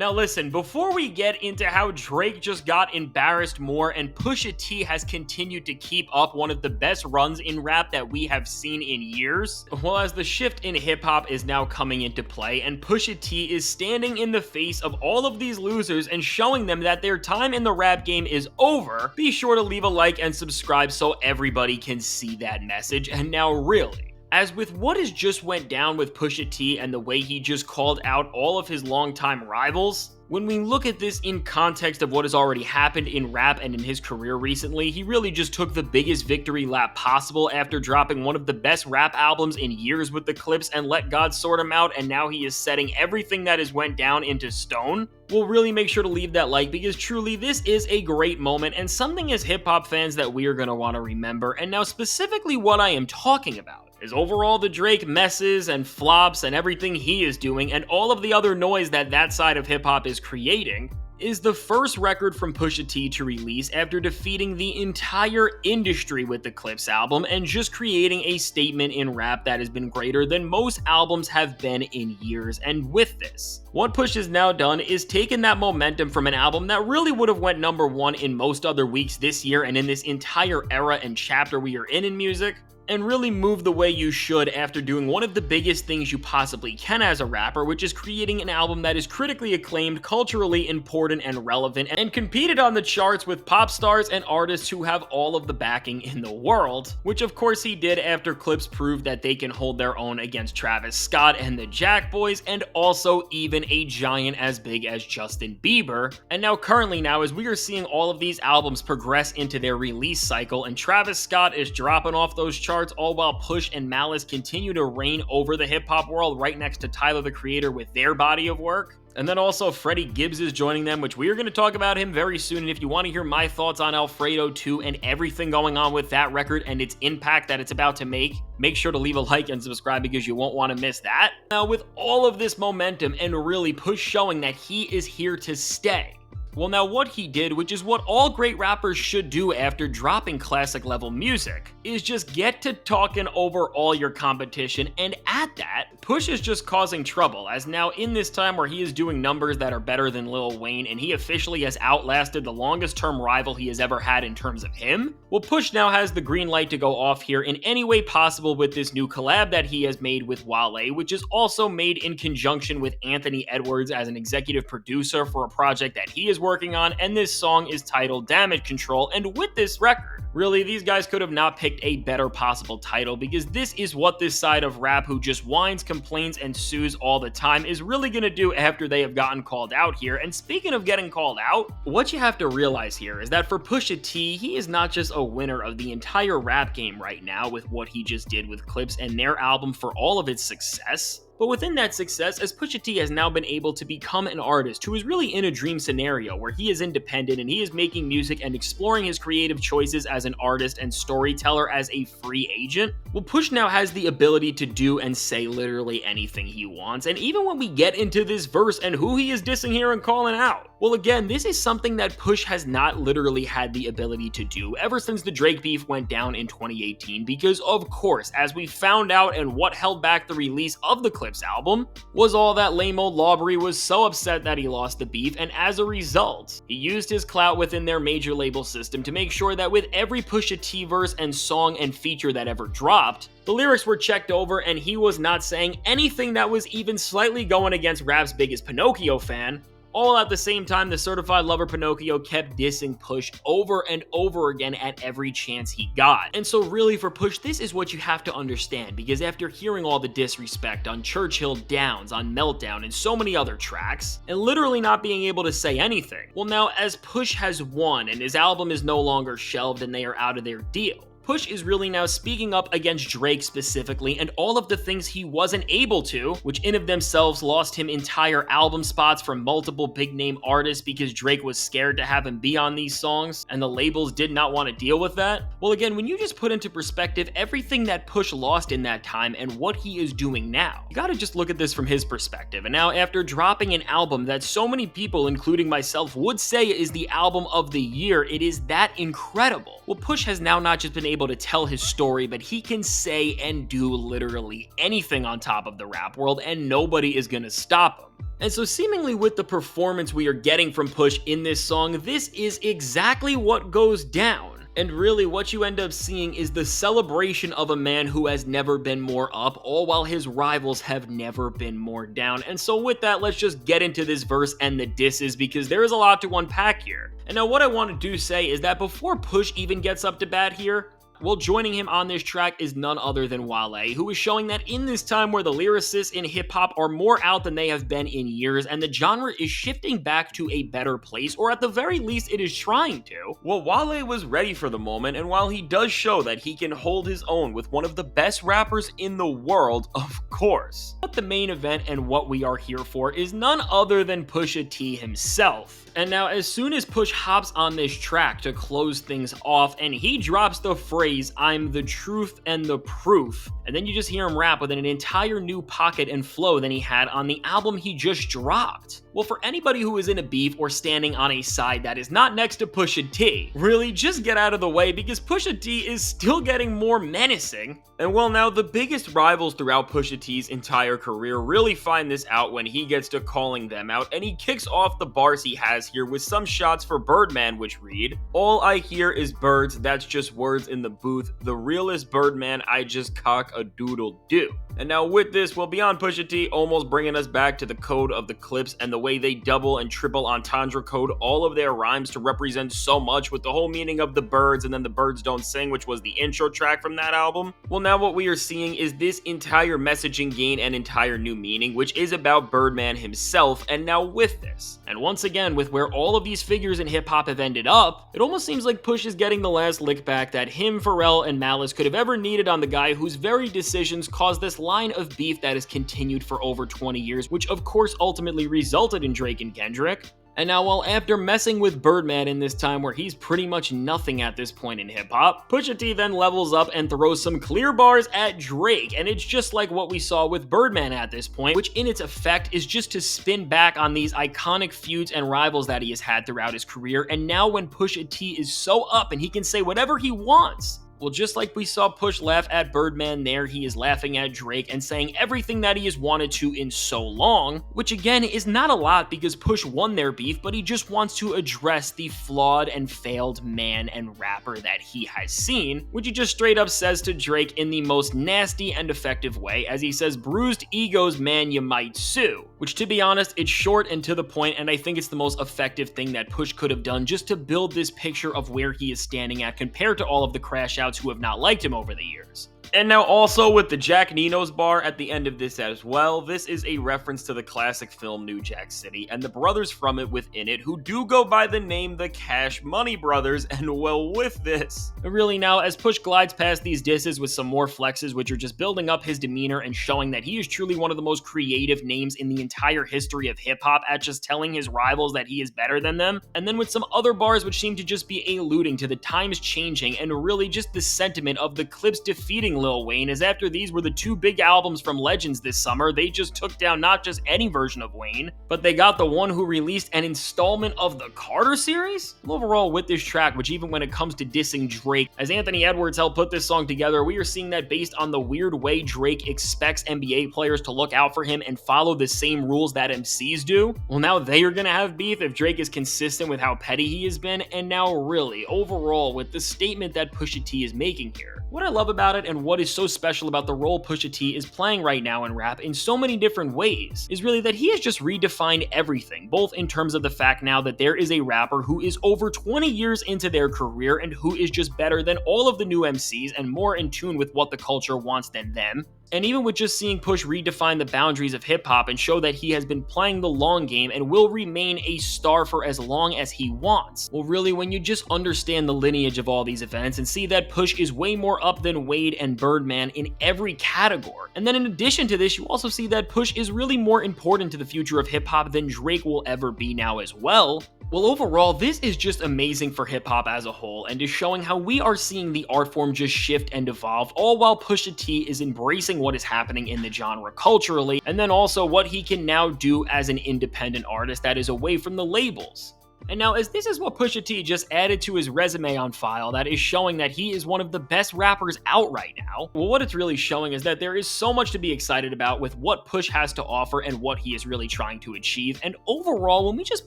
Now listen, before we get into how Drake just got embarrassed more and Pusha T has continued to keep up one of the best runs in rap that we have seen in years, well, as the shift in hip-hop is now coming into play and Pusha T is standing in the face of all of these losers and showing them that their time in the rap game is over, be sure to leave a like and subscribe so everybody can see that message. And now really, as with what has just went down with Pusha T and the way he just called out all of his longtime rivals, when we look at this in context of what has already happened in rap and in his career recently, he really just took the biggest victory lap possible after dropping one of the best rap albums in years with the Clipse and Let God Sort Him Out, and now he is setting everything that has went down into stone. We'll really make sure to leave that like, because truly this is a great moment and something as hip-hop fans that we are going to want to remember. And now specifically what I am talking about is overall the Drake messes and flops and everything he is doing and all of the other noise that that side of hip-hop is creating is the first record from Pusha T to release after defeating the entire industry with the Clipse album and just creating a statement in rap that has been greater than most albums have been in years. And with this, what Push has now done is taken that momentum from an album that really would have went number one in most other weeks this year and in this entire era and chapter we are in music, and really move the way you should after doing one of the biggest things you possibly can as a rapper, which is creating an album that is critically acclaimed, culturally important and relevant, and competed on the charts with pop stars and artists who have all of the backing in the world, which of course he did after Clipse proved that they can hold their own against Travis Scott and the Jack Boys, and also even a giant as big as Justin Bieber. And now currently as we are seeing all of these albums progress into their release cycle, and Travis Scott is dropping off those charts, all while Push and Malice continue to reign over the hip-hop world right next to Tyler the Creator with their body of work. And then also Freddie Gibbs is joining them, which we are going to talk about him very soon. And if you want to hear my thoughts on Alfredo 2 and everything going on with that record and its impact that it's about to make sure to leave a like and subscribe because you won't want to miss that. Now with all of this momentum and really Push showing that he is here to stay, well, now what he did, which is what all great rappers should do after dropping classic level music, is just get to talking over all your competition, and at that, Push is just causing trouble, as now in this time where he is doing numbers that are better than Lil Wayne, and he officially has outlasted the longest term rival he has ever had in terms of him, well, Push now has the green light to go off here in any way possible with this new collab that he has made with Wale, which is also made in conjunction with Anthony Edwards as an executive producer for a project that he is working on, and this song is titled Damage Control. And with this record, really, these guys could have not picked a better possible title, because this is what this side of rap who just whines, complains, and sues all the time is really gonna do after they have gotten called out here. And speaking of getting called out, what you have to realize here is that for Pusha T, he is not just a winner of the entire rap game right now with what he just did with Clipse and their album for all of its success, but within that success, as Pusha T has now been able to become an artist who is really in a dream scenario where he is independent and he is making music and exploring his creative choices as an artist and storyteller as a free agent, well, Push now has the ability to do and say literally anything he wants. And even when we get into this verse and who he is dissing here and calling out, well, again, this is something that Push has not literally had the ability to do ever since the Drake beef went down in 2018, because of course, as we found out, and what held back the release of the Clipse album was all that lame old Lawbury was so upset that he lost the beef, and as a result, he used his clout within their major label system to make sure that with every Pusha T verse and song and feature that ever dropped, the lyrics were checked over and he was not saying anything that was even slightly going against rap's biggest Pinocchio fan. All at the same time, the certified lover Pinocchio kept dissing Push over and over again at every chance he got. And so really for Push, this is what you have to understand, because after hearing all the disrespect on Churchill Downs, on Meltdown, and so many other tracks, and literally not being able to say anything, well, now as Push has won and his album is no longer shelved and they are out of their deal, Push is really now speaking up against Drake specifically and all of the things he wasn't able to, which in of themselves lost him entire album spots from multiple big name artists because Drake was scared to have him be on these songs and the labels did not want to deal with that. Well, again, when you just put into perspective everything that Push lost in that time and what he is doing now, you gotta just look at this from his perspective. And now after dropping an album that so many people, including myself, would say is the album of the year, it is that incredible. Well, Push has now not just been able able to tell his story, but he can say and do literally anything on top of the rap world, and nobody is gonna stop him. And so seemingly with the performance we are getting from Push in this song, this is exactly what goes down. And really what you end up seeing is the celebration of a man who has never been more up, all while his rivals have never been more down. And so with that, let's just get into this verse and the disses, because there is a lot to unpack here. And now what I want to say is that before Push even gets up to bat here, well, joining him on this track is none other than Wale, who is showing that in this time where the lyricists in hip-hop are more out than they have been in years, and the genre is shifting back to a better place, or at the very least it is trying to, well, Wale was ready for the moment, and while he does show that he can hold his own with one of the best rappers in the world, of course. But the main event and what we are here for is none other than Pusha T himself. And now as soon as Push hops on this track to close things off, and he drops the phrase, "I'm the truth and the proof," and then you just hear him rap with an entire new pocket and flow than he had on the album he just dropped. Well, for anybody who is in a beef or standing on a side that is not next to Pusha T, really just get out of the way, because Pusha T is still getting more menacing. And well, now the biggest rivals throughout Pusha T's entire career really find this out when he gets to calling them out, and he kicks off the bars he has here with some shots for Birdman, which read, "All I hear is birds, that's just words in the booth. The realest Birdman, I just cock a doodle do." And now with this, well, beyond Pusha T almost bringing us back to the code of the Clipse and the way they double and triple entendre code all of their rhymes to represent so much, with the whole meaning of the birds and then the birds don't sing, which was the intro track from that album. Well, now what we are seeing is this entire messaging gain an entire new meaning, which is about Birdman himself. And now with this, and once again with where all of these figures in hip-hop have ended up, it almost seems like Push is getting the last lick back that him, Pharrell, and Malice could have ever needed on the guy whose very decisions caused this line of beef that has continued for over 20 years, which of course ultimately resulted in Drake and Kendrick. And now, well, after messing with Birdman in this time where he's pretty much nothing at this point in hip-hop, Pusha T then levels up and throws some clear bars at Drake, and it's just like what we saw with Birdman at this point, which in its effect is just to spin back on these iconic feuds and rivals that he has had throughout his career. And now when Pusha T is so up and he can say whatever he wants, well, just like we saw Push laugh at Birdman there, he is laughing at Drake and saying everything that he has wanted to in so long, which again is not a lot because Push won their beef, but he just wants to address the flawed and failed man and rapper that he has seen, which he just straight up says to Drake in the most nasty and effective way, as he says, "Bruised egos, man, you might sue," which, to be honest, it's short and to the point, and I think it's the most effective thing that Push could have done just to build this picture of where he is standing at compared to all of the crash outs who have not liked him over the years. And now also with the Jack Nino's bar at the end of this as well, this is a reference to the classic film New Jack City and the brothers from it within it, who do go by the name the Cash Money Brothers. And well, with this, really now as Push glides past these disses with some more flexes, which are just building up his demeanor and showing that he is truly one of the most creative names in the entire history of hip-hop at just telling his rivals that he is better than them, and then with some other bars which seem to just be alluding to the times changing and really just the sentiment of the Clipse defeating Lil Wayne, as after these were the two big albums from Legends this summer, they just took down not just any version of Wayne, but they got the one who released an installment of the Carter series? Overall, with this track, which even when it comes to dissing Drake, as Anthony Edwards helped put this song together, we are seeing that based on the weird way Drake expects NBA players to look out for him and follow the same rules that MCs do. Well, now they are gonna have beef if Drake is consistent with how petty he has been, and now really, overall, with the statement that Pusha T is making here. What I love about it and what is so special about the role Pusha T is playing right now in rap in so many different ways is really that he has just redefined everything, both in terms of the fact now that there is a rapper who is over 20 years into their career and who is just better than all of the new MCs and more in tune with what the culture wants than them. And even with just seeing Push redefine the boundaries of hip-hop and show that he has been playing the long game and will remain a star for as long as he wants. Well, really, when you just understand the lineage of all these events and see that Push is way more up than Wade and Birdman in every category. And then in addition to this, you also see that Push is really more important to the future of hip-hop than Drake will ever be now as well. Well, overall, this is just amazing for hip-hop as a whole and is showing how we are seeing the art form just shift and evolve, all while Pusha T is embracing what is happening in the genre culturally, and then also what he can now do as an independent artist that is away from the labels. And now, as this is what Pusha T just added to his resume on file that is showing that he is one of the best rappers out right now, well, what it's really showing is that there is so much to be excited about with what Push has to offer and what he is really trying to achieve. And overall, when we just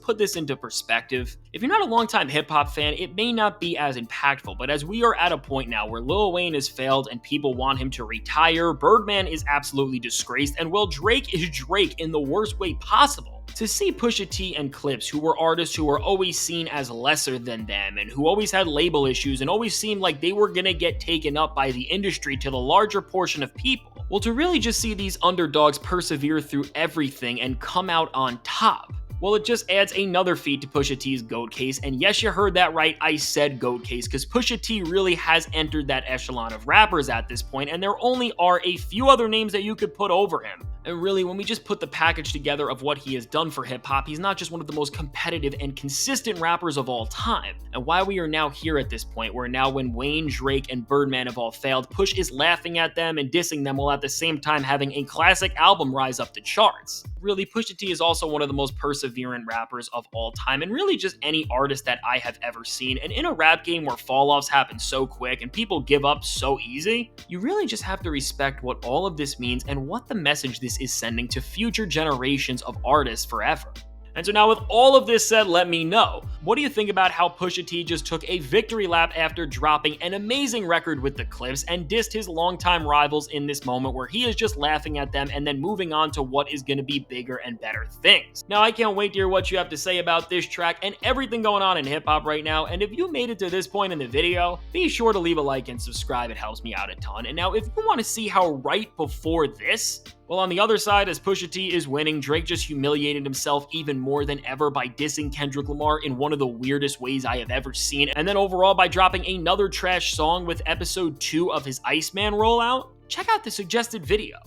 put this into perspective, if you're not a longtime hip-hop fan, it may not be as impactful, but as we are at a point now where Lil Wayne has failed and people want him to retire, Birdman is absolutely disgraced, and well, Drake is Drake in the worst way possible. To see Pusha T and Clipse, who were artists who were always seen as lesser than them and who always had label issues and always seemed like they were gonna get taken up by the industry to the larger portion of people, well, to really just see these underdogs persevere through everything and come out on top, well, it just adds another feat to Pusha T's GOAT case, and yes, you heard that right, I said GOAT case, because Pusha T really has entered that echelon of rappers at this point, and there only are a few other names that you could put over him. And really, when we just put the package together of what he has done for hip-hop, he's not just one of the most competitive and consistent rappers of all time. And why we are now here at this point, where now when Wayne, Drake, and Birdman have all failed, Push is laughing at them and dissing them while at the same time having a classic album rise up the charts. Really, Pusha T is also one of the most perseverant rappers of all time, and really just any artist that I have ever seen. And in a rap game where fall-offs happen so quick and people give up so easy, you really just have to respect what all of this means and what the message this is sending to future generations of artists forever. And so now with all of this said, let me know, what do you think about how Pusha T just took a victory lap after dropping an amazing record with the Clipse and dissed his longtime rivals in this moment where he is just laughing at them and then moving on to what is going to be bigger and better things? Now, I can't wait to hear what you have to say about this track and everything going on in hip-hop right now, and if you made it to this point in the video, be sure to leave a like and subscribe, it helps me out a ton. And now, if you want to see how right before this, well, on the other side, as Pusha T is winning, Drake just humiliated himself even more than ever by dissing Kendrick Lamar in one of the weirdest ways I have ever seen, and then overall by dropping another trash song with episode 2 of his Iceman rollout. Check out the suggested video.